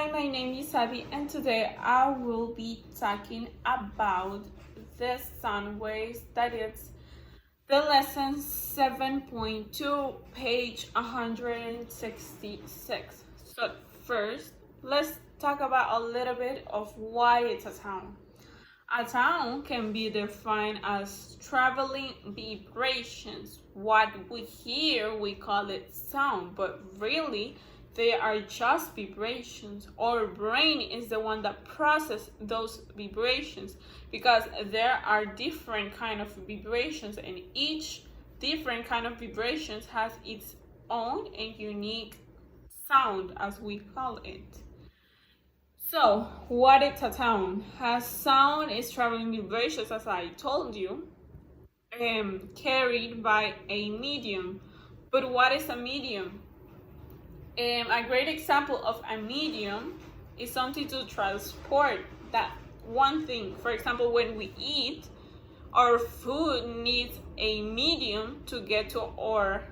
Hi, my name is Abby, and today I will be talking about the sound waves. That is the lesson 7.2, page 166. So, first, let's talk about a little bit of why it's a sound. A sound can be defined as traveling vibrations. What we hear, we call it sound, but really, they are just vibrations. Our brain is the one that processes those vibrations because there are different kind of vibrations, and each different kind of vibrations has its own and unique sound, as we call it. So, what is a sound? A sound is traveling vibrations, as I told you, carried by a medium. But what is a medium? A great example of a medium is something to transport that one thing. For example, when we eat, our food needs a medium to get to our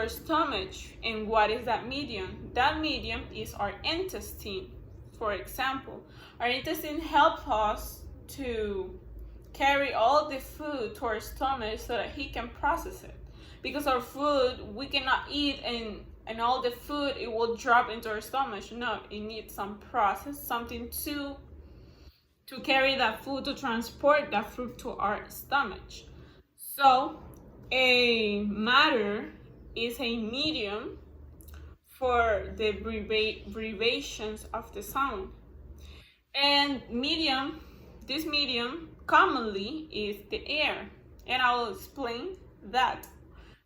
stomach. And what is that medium? That medium is our intestine. For example, our intestine helps us to carry all the food to our stomach so that he can process it. Because our food, we cannot eat and all the food, it will drop into our stomach. No, it needs some process, something to carry that food, to transport that food to our stomach. So a matter is a medium for the abbreviations of the sound. And this medium commonly is the air. And I will explain that.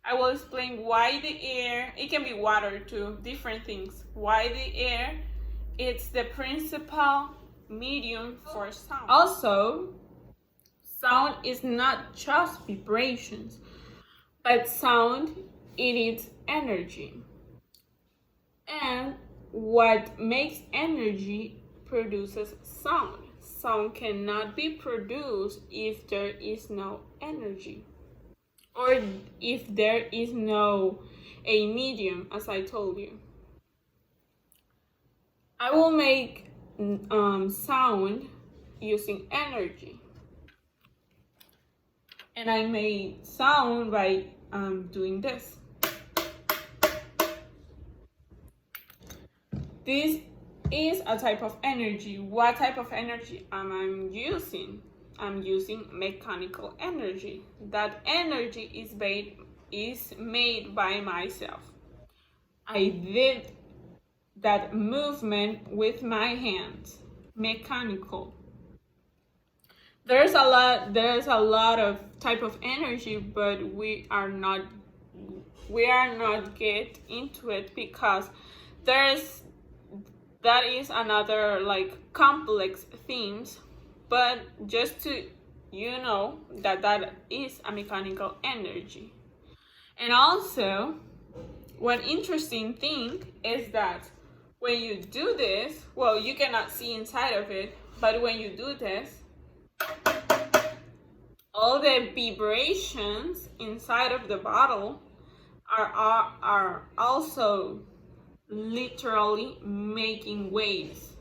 I will explain why the air, it can be water too, different things. Why the air, it's the principal medium for sound. Also, sound is not just vibrations, but sound, it is energy. And what makes energy produces sound. Sound cannot be produced if there is no energy, or if there is no a medium, as I told you. I will make sound using energy, and I made sound by doing this. This is a type of energy. What type of energy am I using? I'm using mechanical energy. That energy is made by myself. I did that movement with my hands, mechanical. There's a lot of type of energy, but we are not get into it because that is another like complex themes, but just to know that is a mechanical energy. And also, one interesting thing is that when you do this, well, you cannot see inside of it, but when you do this, all the vibrations inside of the bottle are also literally making waves,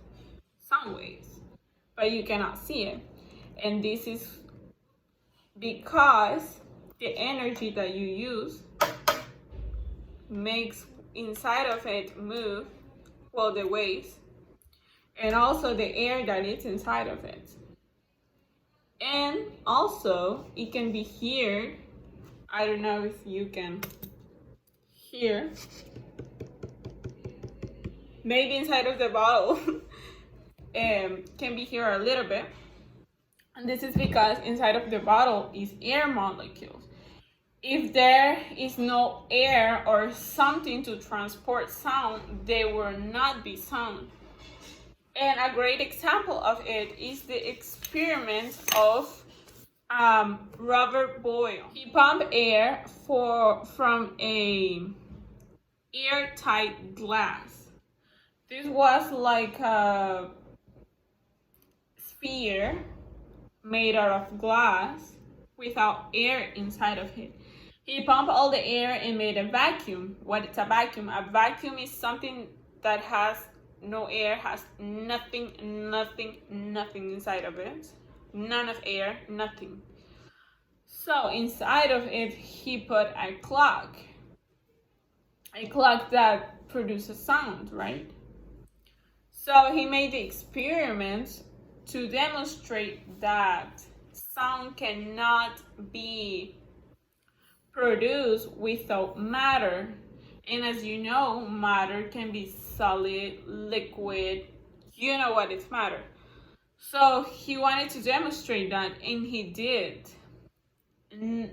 sound waves, but you cannot see it. And this is because the energy that you use makes inside of it move, well, the waves, and also the air that is inside of it. And also it can be here, I don't know if you can hear, maybe inside of the bottle can be here a little bit. And this is because inside of the bottle is air molecules. If there is no air or something to transport sound, there will not be sound. And a great example of it is the experiment of Robert Boyle. He pumped air from a airtight glass. This was like a sphere made out of glass without air inside of it. He pumped all the air and made a vacuum. What is a vacuum? A vacuum is something that has no air, has nothing inside of it. None of air, nothing. So inside of it, he put a clock that produces sound, right? So he made the experiment to demonstrate that sound cannot be produced without matter. And as you know, matter can be solid, liquid, you know what is matter. So he wanted to demonstrate that, and he did. None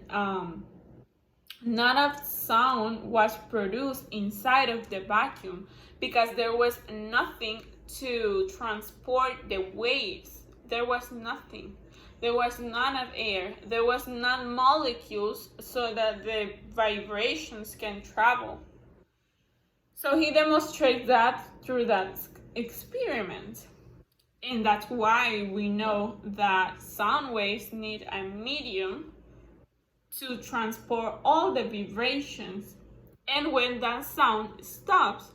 of sound was produced inside of the vacuum because there was nothing to transport the waves. There was nothing. There was none of air. There was none molecules so that the vibrations can travel. So he demonstrated that through that experiment. And that's why we know that sound waves need a medium to transport all the vibrations. And when that sound stops,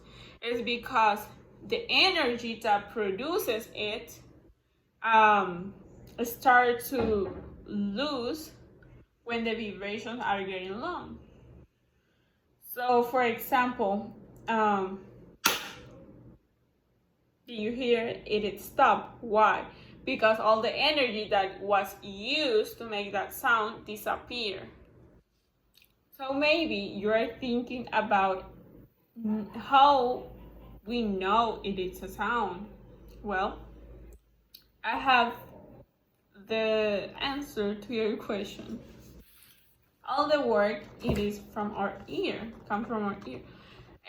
it's because the energy that produces it start to lose when the vibrations are getting long. So for example, you hear it stop. Why? Because all the energy that was used to make that sound disappear. So maybe you're thinking about how we know it is a sound. Well, I have the answer to your question. All the work, it is from our ear, come from our ear.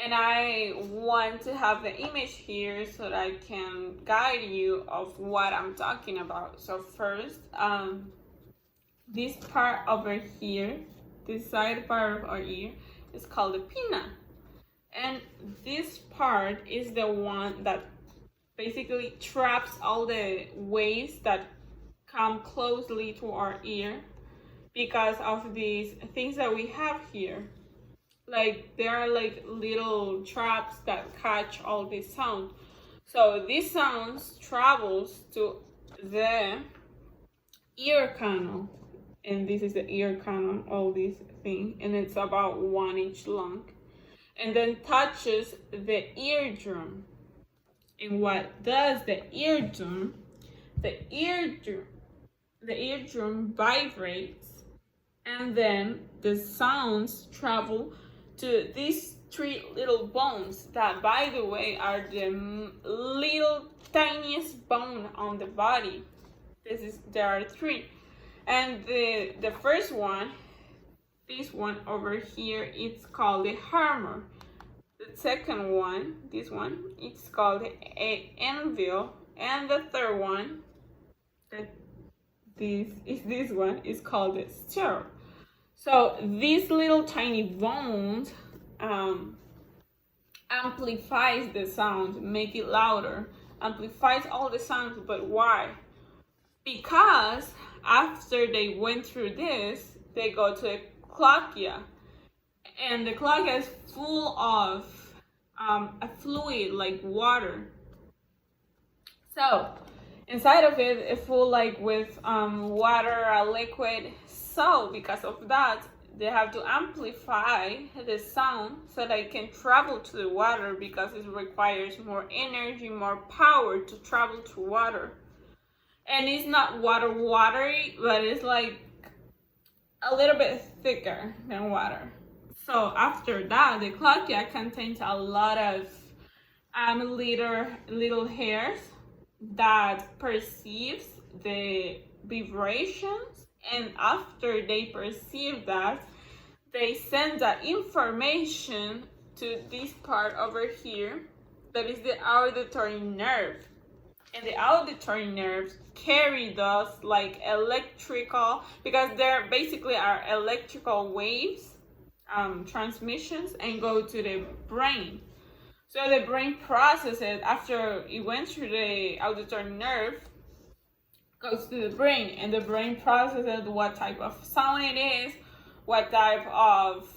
And I want to have the image here so that I can guide you of what I'm talking about. So first, this part over here, this side part of our ear, is called the pinna. And this part is the one that basically traps all the waves that come closely to our ear because of these things that we have here. Like there are like little traps that catch all this sound. So these sounds travels to the ear canal, and this is the ear canal, all this thing, and it's about 1 inch long, and then touches the eardrum. And what does the eardrum? The eardrum vibrates, and then the sounds travel to these 3 little bones that, by the way, are the little tiniest bone on the body. There are 3, and the first one, this one over here, it's called the hammer. The second one, this one, it's called the anvil, and the third one, this one is called the stirrup. So these little tiny bones amplifies the sound, make it louder, amplifies all the sounds. But why? Because after they went through this, they go to a cloaca, and the cloaca is full of a fluid like water. So inside of it, it's full like with water, a liquid. So because of that, they have to amplify the sound so that it can travel to the water, because it requires more energy, more power to travel to water. And it's not watery, but it's like a little bit thicker than water. So after that, the cloaca contains a lot of little hairs that perceives the vibrations, and after they perceive that, they send that information to this part over here, that is the auditory nerve. And the auditory nerves carry those like electrical, because there basically are electrical waves, transmissions, and go to the brain. So the brain processes after it went through the auditory nerve, goes to the brain, and the brain processes what type of sound it is, what type of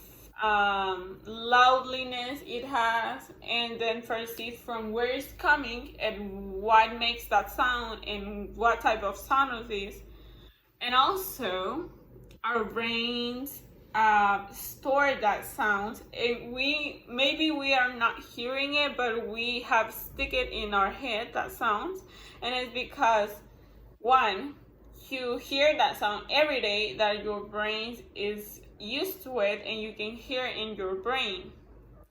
loudliness it has, and then perceive from where it's coming and what makes that sound and what type of sound it is. And also our brains store that sound, and we are not hearing it, but we have stick it in our head, that sound. And it's because, one, you hear that sound every day, that your brain is used to it, and you can hear it in your brain.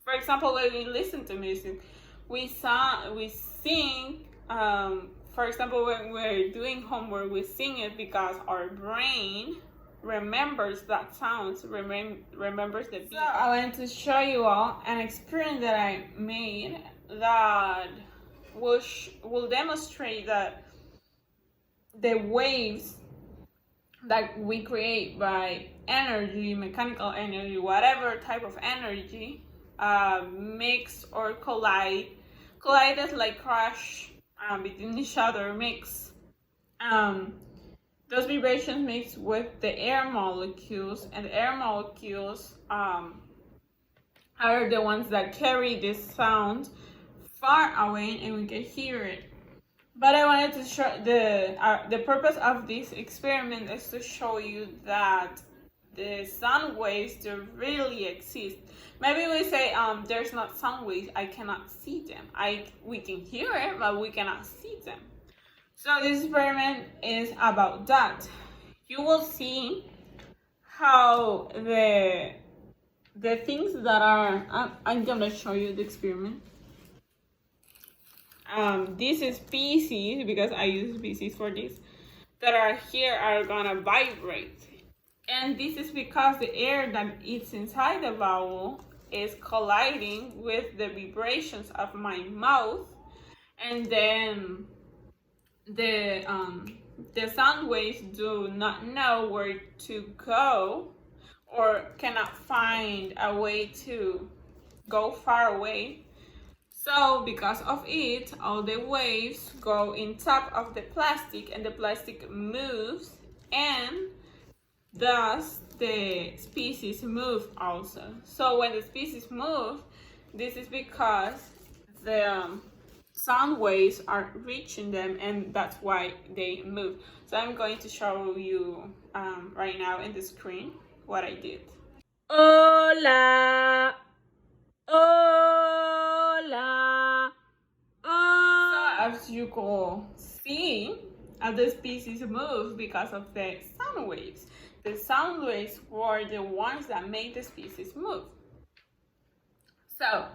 For example, when we listen to music, we sing. For example, when we're doing homework, we sing it because our brain remembers that sound, remembers the beat. So I wanted to show you all an experiment that I made that will demonstrate that the waves that we create by energy, mechanical energy, whatever type of energy, mix or collide is like crash between each other, mix. Those vibrations mix with the air molecules, and the air molecules are the ones that carry this sound far away, and we can hear it. But I wanted to show the purpose of this experiment is to show you that the sound waves do really exist. Maybe we say there's not sound waves, I cannot see them. We can hear it, but we cannot see them. So this experiment is about that. You will see how the things that are, I'm gonna show you the experiment. This is species, because I use species for this, that are here are gonna vibrate. And this is because the air that is inside the vowel is colliding with the vibrations of my mouth, and then the sound waves do not know where to go, or cannot find a way to go far away. So because of it, all the waves go in top of the plastic, and the plastic moves, and thus the species move also. So when the species move, this is because the sound waves are reaching them, and that's why they move. So I'm going to show you right now in the screen what I did. Hola, hola, hola. So as you can see, the species move because of the sound waves. The sound waves were the ones that made the species move. So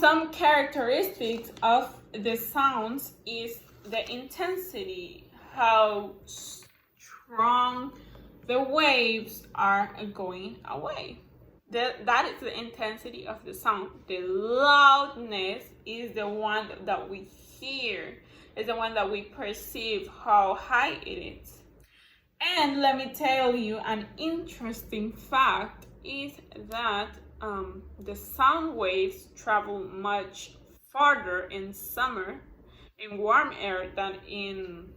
some characteristics of the sounds is the intensity, how strong the waves are going away. That is the intensity of the sound. The loudness is the one that we hear, is the one that we perceive how high it is. And let me tell you an interesting fact is that the sound waves travel much farther in summer in warm air than in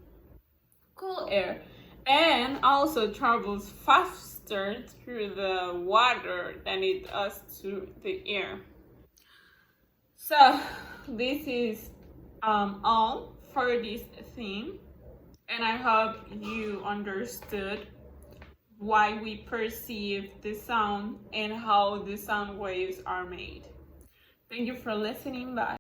cool air, and also travels faster through the water than it does through the air. So this is all for this theme, and I hope you understood why we perceive the sound and how the sound waves are made. Thank you for listening. Bye.